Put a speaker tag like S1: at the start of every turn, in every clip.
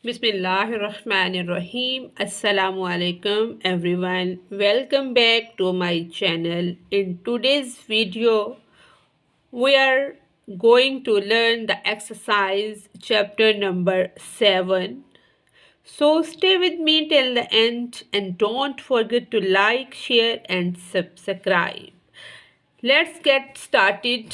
S1: Bismillahirrahmanirrahim. Assalamu alaikum everyone. Welcome back to my channel. In today's video, we are going to learn the exercise chapter number 7. So stay with me till the end and don't forget to like, share and subscribe. Let's get started.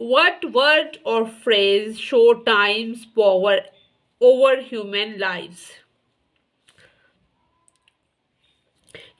S1: what word or phrase show time's power over human lives.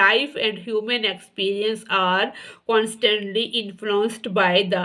S1: life and human experience are constantly influenced by the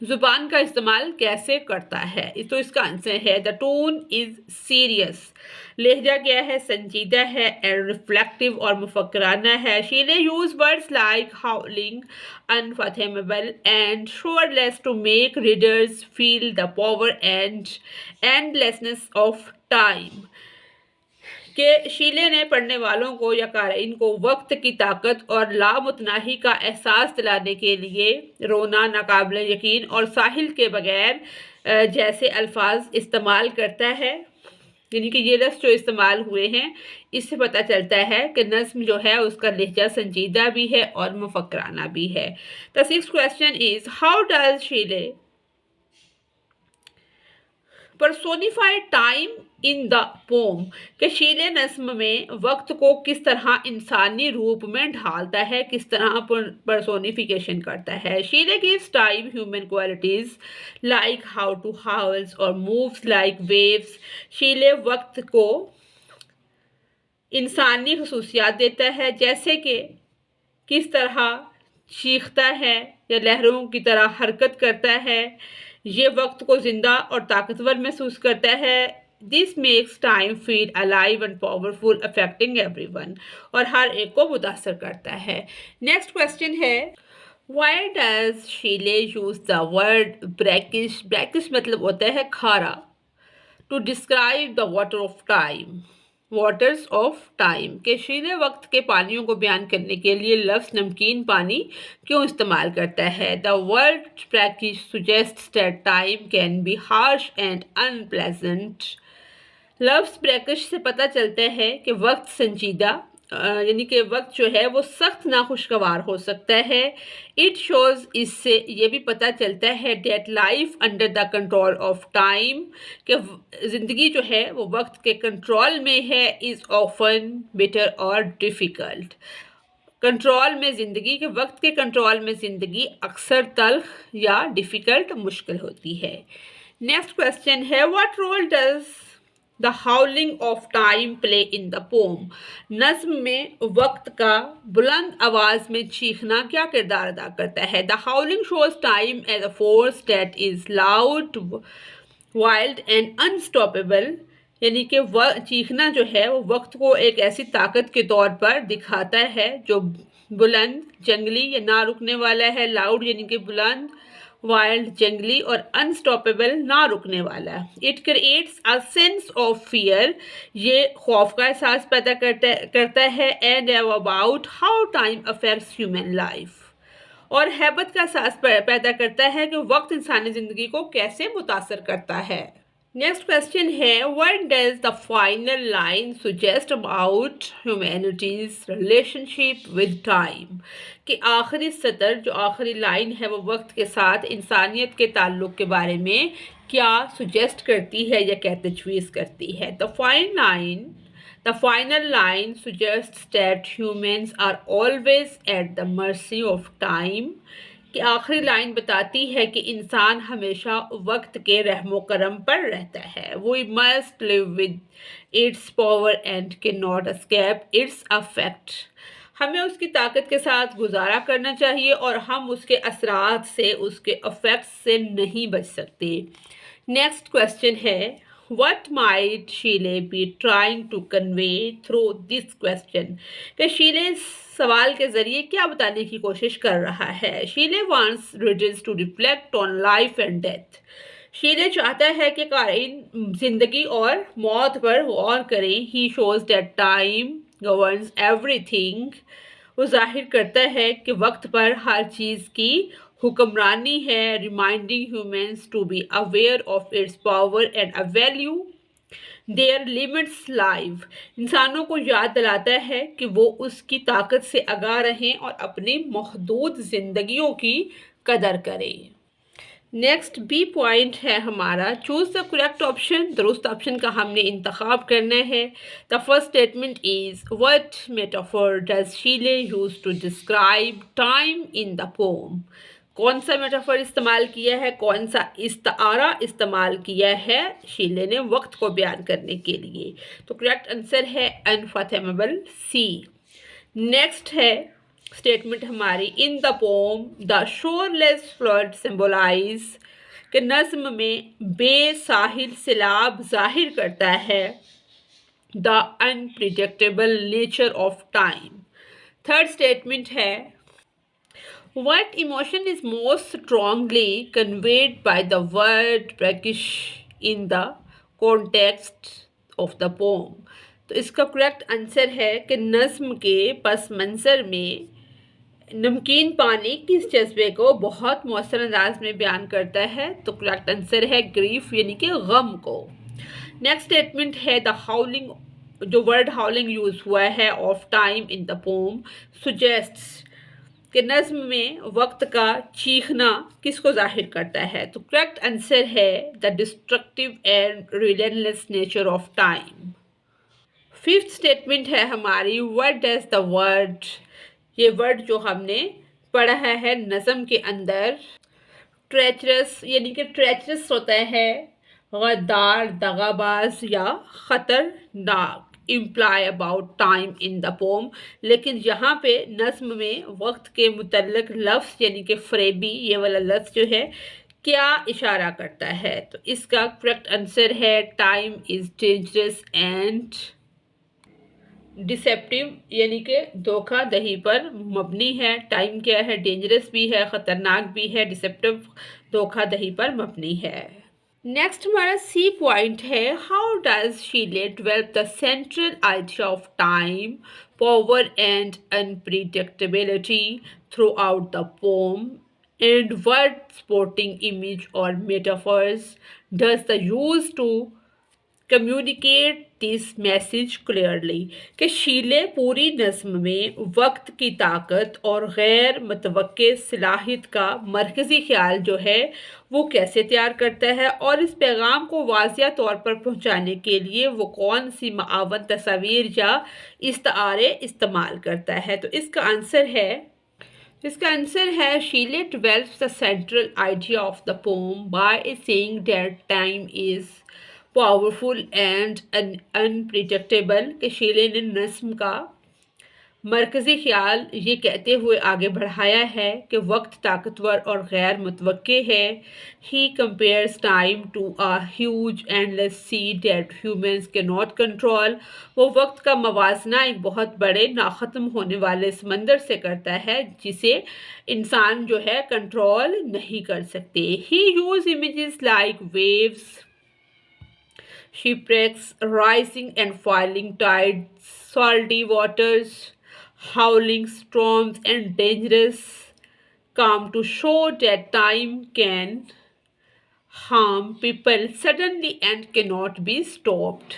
S1: زبان کا استعمال کیسے کرتا ہے؟ تو اس کا answer ہے the tone is serious. لہجہ کیا ہے؟ سنجیدہ ہے and reflective اور مفکرانہ ہے. شیلے use words like howling, unfathomable and shoreless to make readers feel the power and endlessness of time. کہ شیلے نے پڑھنے والوں کو یا قارئین کو وقت کی طاقت اور لامتناہی کا احساس دلانے کے لیے رونا، ناقابل یقین اور ساحل کے بغیر جیسے الفاظ استعمال کرتا ہے. یعنی کہ یہ لفظ جو استعمال ہوئے ہیں اس سے پتہ چلتا ہے کہ نظم جو ہے اس کا لہجہ سنجیدہ بھی ہے اور مفکرانہ بھی ہے. The sixth question is how does Shile personify time in the poem. کہ شیلے نظم میں وقت کو کس طرح انسانی روپ میں ڈھالتا ہے، کس طرح پرسونیفیکیشن کرتا ہے. شیلے gives time human qualities like how to howls or moves like waves. شیلے وقت کو انسانی خصوصیات دیتا ہے جیسے کہ کس طرح چیختا ہے یا لہروں کی طرح حرکت کرتا ہے. یہ وقت کو زندہ اور طاقتور محسوس کرتا ہے. This makes time feel alive and powerful, affecting everyone. اور ہر ایک کو متاثر کرتا ہے. Next question ہے Why does Shile use the word brackish? Brackish مطلب ہوتا ہے کھارا. To describe the water of time. Waters of time. کہ شیلے وقت کے پانیوں کو بیان کرنے کے لیے لفظ نمکین پانی کیوں استعمال کرتا ہے؟ The word brackish suggests that time can be harsh and unpleasant. لفظ brackish سے پتہ چلتا ہے کہ وقت سنجیدہ یعنی کہ وقت جو ہے وہ سخت ناخوشگوار ہو سکتا ہے. اٹ شوز اس سے یہ بھی پتہ چلتا ہے that life under the control of time کہ زندگی جو ہے وہ وقت کے کنٹرول میں ہے از آفن بیٹر اور ڈیفیکلٹ. کنٹرول میں زندگی کے وقت کے کنٹرول میں زندگی اکثر تلخ یا ڈیفیکلٹ مشکل ہوتی ہے. نیکسٹ کویسچن ہے what role does The howling of time play in the poem. نظم میں وقت کا بلند آواز میں چیخنا کیا کردار ادا کرتا ہے؟ The howling shows time as a force that is loud, wild and unstoppable. یعنی کہ چیخنا جو ہے وہ وقت کو ایک ایسی طاقت کے طور پر دکھاتا ہے جو بلند، جنگلی یا نہ رکنے والا ہے. لاؤڈ یعنی کہ بلند، وائلڈ جنگلی اور انسٹاپیبل نہ رکنے والا. It creates a sense of fear. یہ خوف کا احساس پیدا کرتا ہے. And about how time affects human life. اور ہیبت کا احساس پیدا کرتا ہے کہ وقت انسانی زندگی کو کیسے متاثر کرتا ہے. نیکسٹ کویسچن ہے what does the final line suggest about humanity's relationship with time. کہ آخری سطر جو آخری لائن ہے وہ وقت کے ساتھ انسانیت کے تعلق کے بارے میں کیا سجیسٹ کرتی ہے یا کیا تجویز کرتی ہے. The final line suggests that humans are always at the mercy of time. کہ آخری لائن بتاتی ہے کہ انسان ہمیشہ وقت کے رحم و کرم پر رہتا ہے. We must live with its power and cannot escape its effect. ہمیں اس کی طاقت کے ساتھ گزارا کرنا چاہیے اور ہم اس کے اثرات سے، اس کے افیکٹس سے نہیں بچ سکتے. نیکسٹ کویسچن ہے What might Shile be trying to convey through this question. کہ شیلے سوال کے ذریعے کیا بتانے کی کوشش کر رہا ہے. شیلے wants readers to reflect on life and death. شیلے چاہتا ہے کہ قارئین زندگی اور موت پر غور کریں. He shows that time governs everything. وہ ظاہر کرتا ہے کہ وقت پر ہر چیز کی حکمرانی ہے. reminding humans to be aware of its power and value their limits life. انسانوں کو یاد دلاتا ہے کہ وہ اس کی طاقت سے آگاہ رہیں اور اپنی محدود زندگیوں کی قدر کریں. نیکسٹ بی پوائنٹ ہے ہمارا چوز دا کریکٹ آپشن. درست آپشن کا ہم نے انتخاب کرنا ہے. The first statement is what metaphor does Shelley use to describe time in the poem. کون سا میٹافور استعمال کیا ہے، کون سا استعارہ استعمال کیا ہے شیلے نے وقت کو بیان کرنے کے لیے؟ تو کریکٹ آنسر ہے انفاتھمیبل سی. نیکسٹ ہے اسٹیٹمنٹ ہماری ان دا پوم دا شورلیس فلڈ سمبولائز کہ نظم میں بے ساحل سیلاب ظاہر کرتا ہے the unpredictable nature of time. Third statement ہے what emotion is most strongly conveyed by the word brackish in the context of the poem. تو اس کا کریکٹ آنسر ہے کہ نظم کے پس منظر میں نمکین پانی کس جذبے کو بہت مؤثر انداز میں بیان کرتا ہے. تو کریکٹ آنسر ہے گریف یعنی کہ غم کو. نیکسٹ اسٹیٹمنٹ ہے دا ہاؤلنگ، جو ورڈ ہاؤلنگ یوز ہوا ہے آف ٹائم ان دا پوم سجیسٹس کہ نظم میں وقت کا چیخنا کس کو ظاہر کرتا ہے. تو کریکٹ آنسر ہے the destructive and relentless nature of time. Fifth statement ہے ہماری وٹ ڈز دا ورڈ، یہ ورڈ جو ہم نے پڑھا ہے نظم کے اندر ٹریچرس یعنی کہ ٹریچرس ہوتا ہے غدار، دغاباز یا خطرناک، employ about time in the poem. لیکن یہاں پہ نظم میں وقت کے متعلق لفظ یعنی کہ فریبی یہ والا لفظ جو ہے کیا اشارہ کرتا ہے. تو اس کا کریکٹ آنسر ہے time is dangerous and deceptive یعنی کہ دھوکہ دہی پر مبنی ہے. ٹائم کیا ہے؟ ڈینجرس بھی ہے، خطرناک بھی ہے، ڈسیپٹیو دھوکہ دہی پر مبنی ہے. نیکسٹ ہمارا سی پوائنٹ ہے how does Shelley develop the central idea of time power and unpredictability throughout the poem and what supporting image or metaphors does the use to communicate this message clearly. کہ شیلے پوری نظم میں وقت کی طاقت اور غیر متوقع صلاحیت کا مرکزی خیال جو ہے وہ کیسے تیار کرتا ہے اور اس پیغام کو واضح طور پر پہنچانے کے لیے وہ کون سی معاون تصاویر یا استعارے استعمال کرتا ہے. تو اس کا آنسر ہے شیلے develops the central idea of the poem by saying that time is powerful and unpredictable. کہ شیلے نے نظم کا مرکزی خیال یہ کہتے ہوئے آگے بڑھایا ہے کہ وقت طاقتور اور غیر متوقع ہے. He compares time to a huge endless sea that humans cannot control. وہ وقت کا موازنہ ایک بہت بڑے ناختم ہونے والے سمندر سے کرتا ہے جسے انسان جو ہے کنٹرول نہیں کر سکتے. He used images like waves, shipwrecks, rising and falling tides, salty waters, howling storms and dangerous calm to show that time can harm people suddenly and cannot be stopped.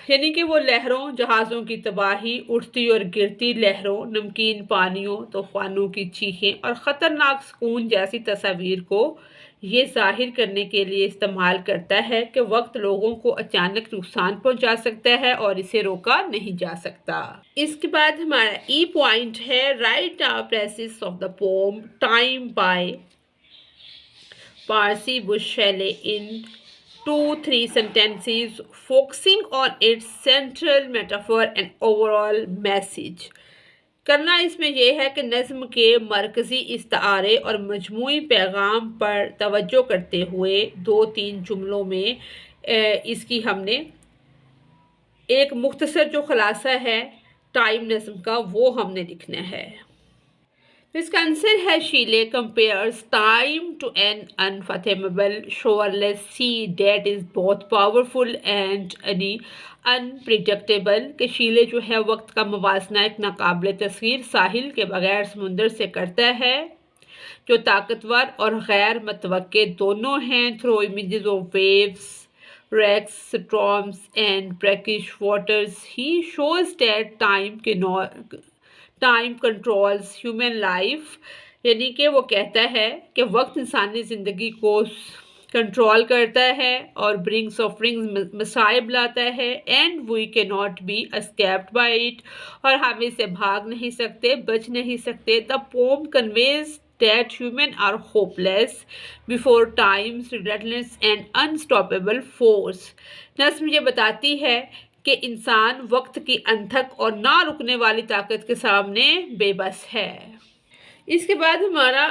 S1: یعنی کہ وہ لہروں، جہازوں کی تباہی، اٹھتی اور گرتی لہروں، نمکین پانیوں، طوفانوں کی چیخیں اور خطرناک سکون جیسی تصاویر کو یہ ظاہر کرنے کے لیے استعمال کرتا ہے کہ وقت لوگوں کو اچانک نقصان پہنچا سکتا ہے اور اسے روکا نہیں جا سکتا. اس کے بعد ہمارا ای پوائنٹ ہے write the precis of the poem time by Percy Bysshe Shelley in 2-3 sentences focusing on its central metaphor and overall message. کرنا اس میں یہ ہے کہ نظم کے مرکزی استعارے اور مجموعی پیغام پر توجہ کرتے ہوئے 2-3 جملوں میں اس کی ہم نے ایک مختصر جو خلاصہ ہے ٹائم نظم کا وہ ہم نے لکھنا ہے. اس کا آنسر ہے شیلے compares time to an unfathomable shoreless sea that is both powerful and unpredictable. کہ شیلے جو ہے وقت کا موازنہ ایک ناقابل تصویر ساحل کے بغیر سمندر سے کرتا ہے جو طاقتور اور غیر متوقع دونوں ہیں. through images of waves, wrecks, storms and brackish waters he shows that time controls human life. یعنی کہ وہ کہتا ہے کہ وقت انسانی زندگی کو کنٹرول کرتا ہے اور برنگس سفرنگز مصائب لاتا ہے and we cannot be escaped by it. اور ہم اس سے بھاگ نہیں سکتے، بچ نہیں سکتے. The poem conveys that humans are hopeless before time's relentless and unstoppable force. نظم یہ بتاتی ہے کہ انسان وقت کی انتھک اور نہ رکنے والی طاقت کے سامنے بے بس ہے۔ اس کے بعد ہمارا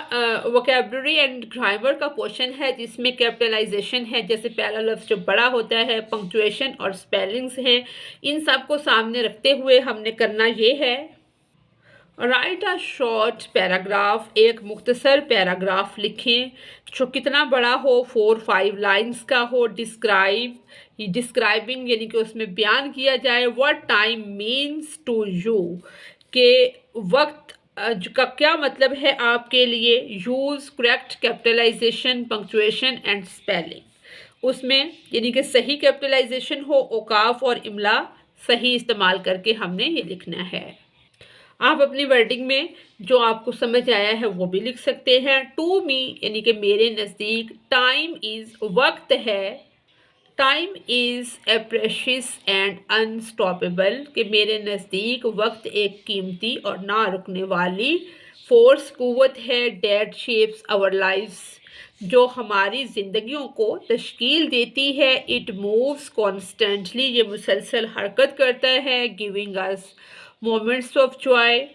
S1: ووکیبلری اینڈ گرامر کا پورشن ہے جس میں کیپٹلائزیشن ہے، جیسے پہلا لفظ جو بڑا ہوتا ہے، پنکچویشن اور سپیلنگز ہیں، ان سب کو سامنے رکھتے ہوئے ہم نے کرنا یہ ہے رائٹ اے شارٹ پیراگراف، ایک مختصر پیراگراف لکھیں جو کتنا بڑا ہو، 4-5 لائنز کا ہو۔ ڈسکرائبنگ یعنی کہ اس میں بیان کیا جائے what time means to you، کہ وقت کا کیا مطلب ہے آپ کے لیے۔ Use correct capitalisation, punctuation and spelling, اس میں یعنی کہ صحیح کیپٹلائزیشن ہو، اوقاف اور املا صحیح استعمال کر کے ہم نے یہ لکھنا ہے۔ آپ اپنی ورڈنگ میں جو آپ کو سمجھ آیا ہے وہ بھی لکھ سکتے ہیں۔ ٹو می یعنی کہ میرے نزدیک، ٹائم از وقت ہے، time is a precious and unstoppable, کہ میرے نزدیک وقت ایک قیمتی اور نہ رکنے والی فورس، قوت ہے۔ ڈیٹ شیپس آور لائفس، جو ہماری زندگیوں کو تشکیل دیتی ہے۔ اٹ مووز کانسٹنٹلی، یہ مسلسل حرکت کرتا ہے۔ Giving us moments of joy,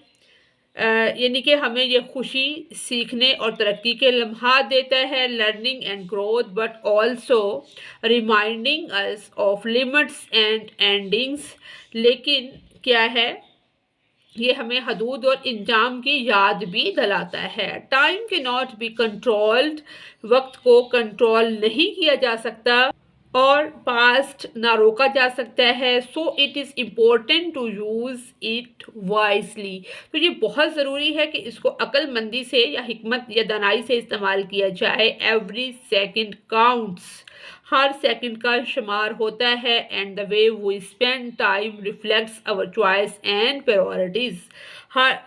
S1: یعنی کہ ہمیں یہ خوشی، سیکھنے اور ترقی کے لمحات دیتا ہے۔ Learning and growth, but also reminding us of limits and endings, لیکن کیا ہے یہ ہمیں حدود اور انجام کی یاد بھی دلاتا ہے۔ ٹائم کی ناٹ بی کنٹرولڈ، وقت کو کنٹرول نہیں کیا جا سکتا اور پاسٹ نہ روکا جا سکتا ہے۔ So it is important to use it wisely, تو یہ بہت ضروری ہے کہ اس کو عقل مندی سے یا حکمت یا دانائی سے استعمال کیا جائے۔ ایوری سیکنڈ کاؤنٹس، ہر سیکنڈ کا شمار ہوتا ہے۔ And the way we spend time reflects our choice and priorities,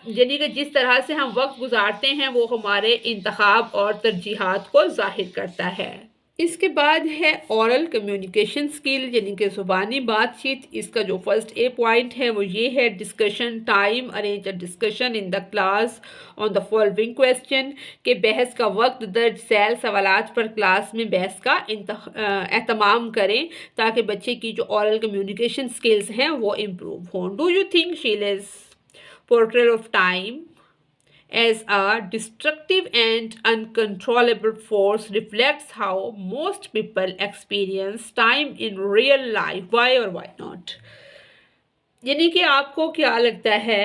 S1: یعنی کہ جس طرح سے ہم وقت گزارتے ہیں وہ ہمارے انتخاب اور ترجیحات کو ظاہر کرتا ہے۔ اس کے بعد ہے اورل کمیونیکیشن سکل، یعنی کہ زبانی بات چیت۔ اس کا جو فرسٹ اے پوائنٹ ہے وہ یہ ہے discussion time, arrange a discussion in the class on the following question, کہ بحث کا وقت درج ذیل سوالات پر کلاس میں بحث کا اہتمام کریں تاکہ بچے کی جو اورل کمیونیکیشن سکلز ہیں وہ امپروو ہوں۔ Do you think shells portrayal of time as a destructive and uncontrollable force reflects how most people experience time in real life? Why or why not؟ یعنی کہ آپ کو کیا لگتا ہے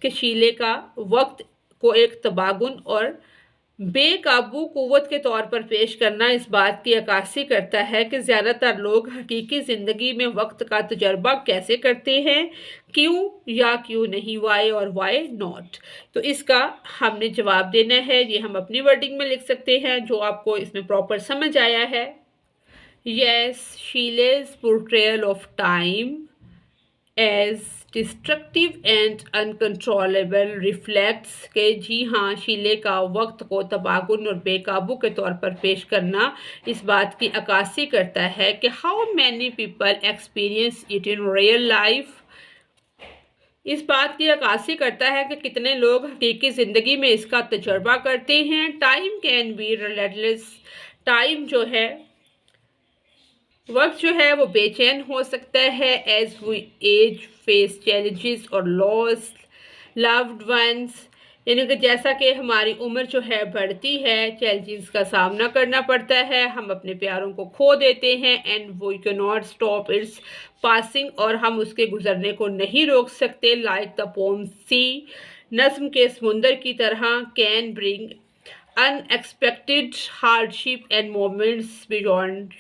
S1: کہ شیلے کا وقت کو ایک تباہکن اور بے قابو قوت کے طور پر پیش کرنا اس بات کی عکاسی کرتا ہے کہ زیادہ تر لوگ حقیقی زندگی میں وقت کا تجربہ کیسے کرتے ہیں، کیوں یا کیوں نہیں، وائی اور وائی ناٹ۔ تو اس کا ہم نے جواب دینا ہے، یہ ہم اپنی ورڈنگ میں لکھ سکتے ہیں جو آپ کو اس میں پراپر سمجھ آیا ہے۔ Yes, Shelley's portrayal of time as destructive and uncontrollable reflects, کہ جی ہاں شیلے کا وقت کو تباہکن اور بے قابو کے طور پر پیش کرنا اس بات کی عکاسی کرتا ہے کہ how many people experience it in real life, اس بات کی عکاسی کرتا ہے کہ کتنے لوگ حقیقی زندگی میں اس کا تجربہ کرتے ہیں۔ ٹائم کین بی ریلیٹلیس، ٹائم جو ہے وقت جو ہے وہ بے چین ہو سکتا ہے۔ As we age face challenges اور لاس لوڈ ونس، یعنی کہ جیسا کہ ہماری عمر جو ہے بڑھتی ہے، چیلنجز کا سامنا کرنا پڑتا ہے، ہم اپنے پیاروں کو کھو دیتے ہیں۔ اینڈ وی کی ناٹ اسٹاپ اٹس پاسنگ، اور ہم اس کے گزرنے کو نہیں روک سکتے۔ لائک دا پوم سی، نظم کے سمندر کی طرح، can bring unexpected hardship and moments beyond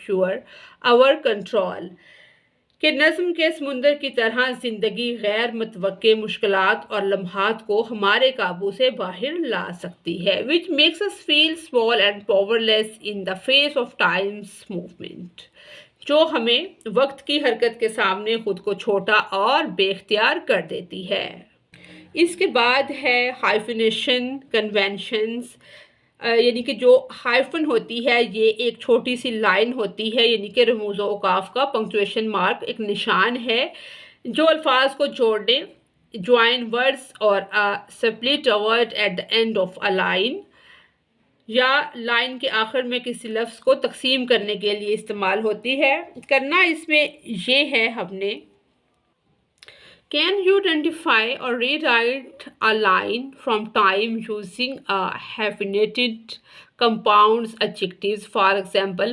S1: our control، کہ نظم کے سمندر کی طرح زندگی غیر متوقع مشکلات اور لمحات کو ہمارے قابو سے باہر لا سکتی ہے۔ which makes us feel small and powerless in the face of time's movement، جو ہمیں وقت کی حرکت کے سامنے خود کو چھوٹا اور بے اختیار کر دیتی ہے۔ اس کے بعد ہے ہائفنیشن کنونشنز، یعنی کہ جو ہائفن ہوتی ہے یہ ایک چھوٹی سی لائن ہوتی ہے، یعنی کہ رموز و اوقاف کا پنکچویشن مارک ایک نشان ہے جو الفاظ کو جوڑنے، جوائن ورڈز اور split word at the end of a line, یا لائن کے آخر میں کسی لفظ کو تقسیم کرنے کے لیے استعمال ہوتی ہے۔ کرنا اس میں یہ ہے ہم نے Can you identify or rewrite a line from time using a hyphenated compounds adjectives? For example,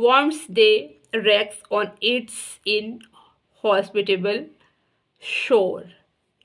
S1: wants they Rex on its inhospitable shore,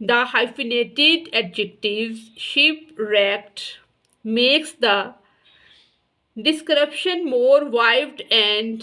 S1: The hyphenated adjectives shipwrecked makes the description more vivid and,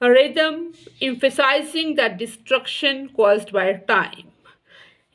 S1: rhythm emphasizing the destruction caused by time,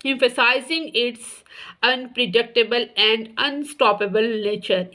S1: emphasizing its unpredictable and unstoppable nature,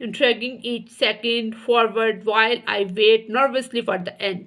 S1: dragging each second forward while I wait nervously for the end,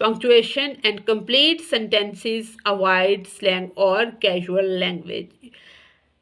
S1: punctuation and complete sentences, avoid slang or casual language।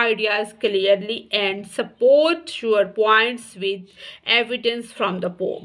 S1: ideas clearly and support your points with evidence from the poem।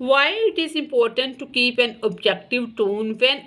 S1: Why it is important to keep an objective tone when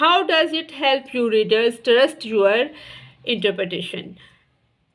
S1: How does it help you readers trust your interpretation,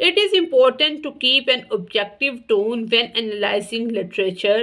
S1: It is important to keep an objective tone when analyzing literature,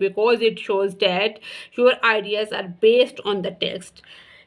S1: because it shows that your ideas are based on the text,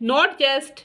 S1: not just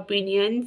S1: opinions,